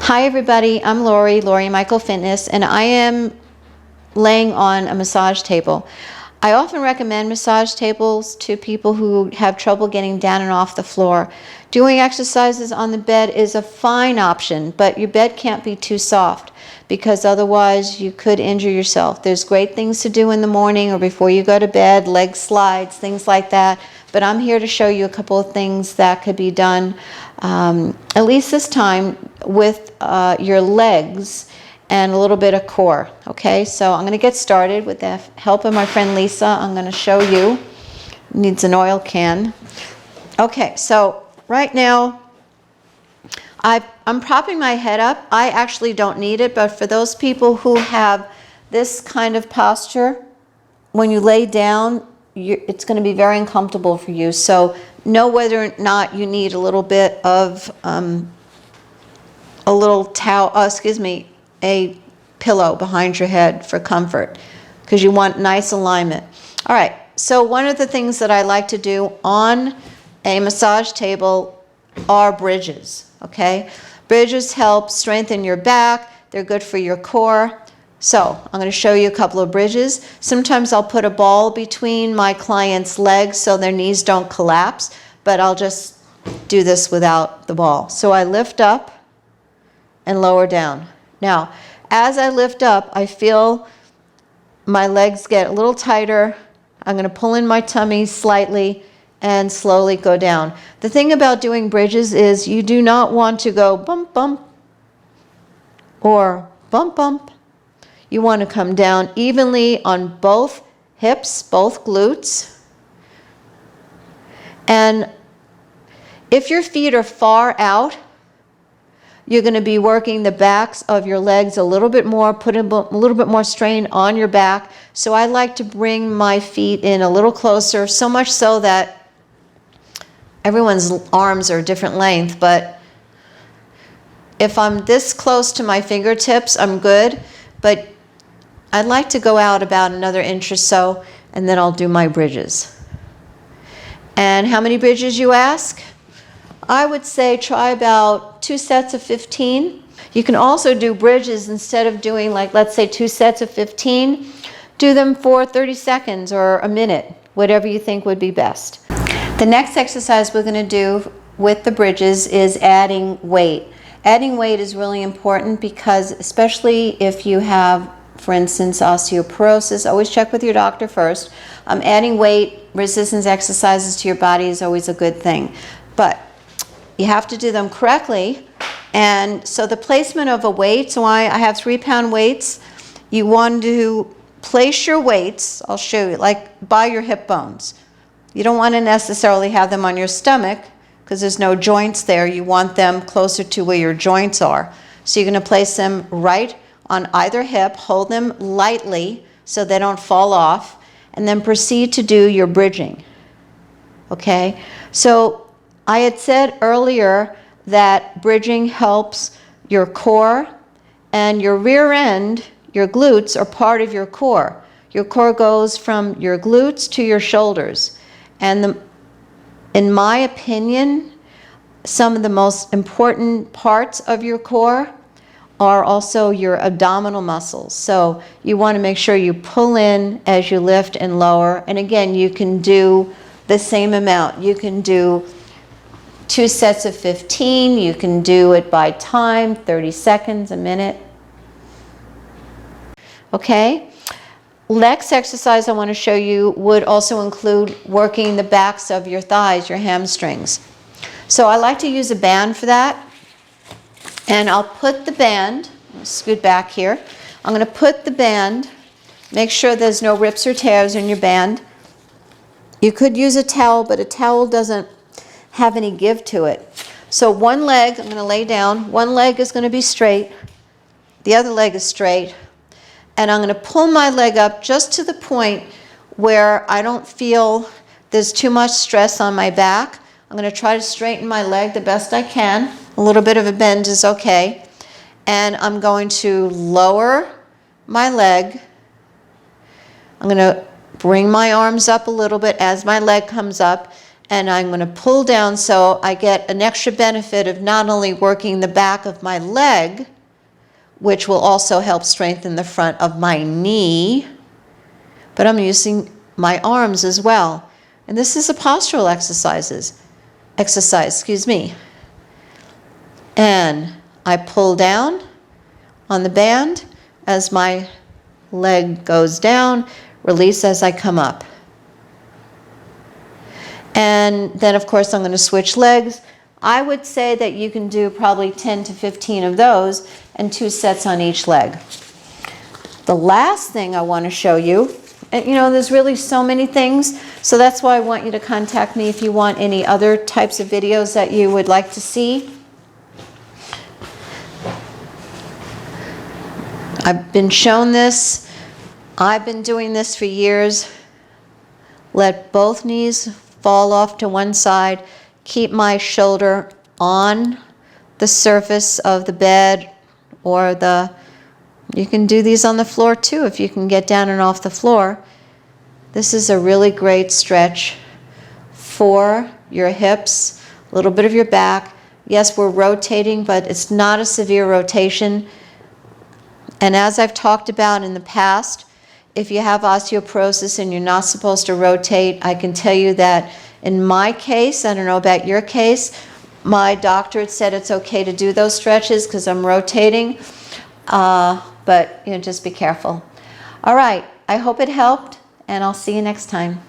Hi everybody, I'm Lori Michael Fitness, and I am laying on a massage table. I often recommend massage tables to people who have trouble getting down and off the floor. Doing exercises on the bed is a fine option, but your bed can't be too soft because otherwise you could injure yourself. There's great things to do in the morning or before you go to bed, leg slides, things like that. But I'm here to show you a couple of things that could be done, at least this time, with your legs and a little bit of core. Okay, so I'm going to get started with the help of my friend Lisa. I'm going to show you. Needs an oil can. Okay, so right now I'm propping my head up. I actually don't need it, but for those people who have this kind of posture, when you lay down, it's going to be very uncomfortable for you. So know whether or not you need a little bit of a little towel, a pillow behind your head for comfort, because you want nice alignment. All right, so one of the things that I like to do on a massage table are bridges, okay? Bridges help strengthen your back. They're good for your core. So I'm going to show you a couple of bridges. Sometimes I'll put a ball between my client's legs so their knees don't collapse, but I'll just do this without the ball. So I lift up and lower down. Now, as I lift up, I feel my legs get a little tighter. I'm going to pull in my tummy slightly and slowly go down. The thing about doing bridges is you do not want to go bump, bump, or bump, bump. You want to come down evenly on both hips, both glutes. And if your feet are far out, you're going to be working the backs of your legs a little bit more, putting a little bit more strain on your back. So I like to bring my feet in a little closer, so much so that everyone's arms are a different length, but if I'm this close to my fingertips, I'm good. But I'd like to go out about another inch or so, and then I'll do my bridges. And how many bridges, you ask? I would say try about 2 sets of 15. You can also do bridges instead of doing, like, let's say 2 sets of 15. Do them for 30 seconds or a minute, whatever you think would be best. The next exercise we're going to do with the bridges is adding weight. Adding weight is really important because, especially if you have, for instance, osteoporosis, always check with your doctor first. Adding weight, resistance exercises to your body is always a good thing. But you have to do them correctly. And so the placement of a weight, so I have 3-pound weights. You want to place your weights, I'll show you, like by your hip bones. You don't want to necessarily have them on your stomach because there's no joints there. You want them closer to where your joints are. So you're going to place them right on either hip, hold them lightly so they don't fall off, and then proceed to do your bridging. Okay? So I had said earlier that bridging helps your core, and your rear end, your glutes, are part of your core. Your core goes from your glutes to your shoulders. And in my opinion, some of the most important parts of your core are also your abdominal muscles. So you want to make sure you pull in as you lift and lower. And again, you can do the same amount. You can do 2 sets of 15. You can do it by time, 30 seconds, a minute. Okay? Next exercise I want to show you would also include working the backs of your thighs, your hamstrings. So I like to use a band for that. And I'll put the band, scoot back here. I'm going to put the band, make sure there's no rips or tears in your band. You could use a towel, but a towel doesn't have any give to it. So one leg, I'm going to lay down. One leg is going to be straight. The other leg is straight. And I'm going to pull my leg up just to the point where I don't feel there's too much stress on my back. I'm going to try to straighten my leg the best I can. A little bit of a bend is okay. And I'm going to lower my leg. I'm going to bring my arms up a little bit as my leg comes up. and I'm going to pull down so I get an extra benefit of not only working the back of my leg, which will also help strengthen the front of my knee, but I'm using my arms as well. And this is a postural exercise, excuse me. And I pull down on the band as my leg goes down, release as I come up. And then of course I'm going to switch legs. I would say that you can do probably 10 to 15 of those and 2 sets on each leg. The last thing I want to show you, and you know, there's really so many things, so that's why I want you to contact me if you want any other types of videos that you would like to see. I've been shown this. I've been doing this for years. Let both knees fall off to one side. Keep my shoulder on the surface of the bed, or you can do these on the floor too if you can get down and off the floor. This is a really great stretch for your hips, a little bit of your back. Yes, we're rotating, but it's not a severe rotation. And as I've talked about in the past, if you have osteoporosis and you're not supposed to rotate, I can tell you that in my case, I don't know about your case, my doctor had said it's okay to do those stretches because I'm rotating, but you know, just be careful. All right, I hope it helped, and I'll see you next time.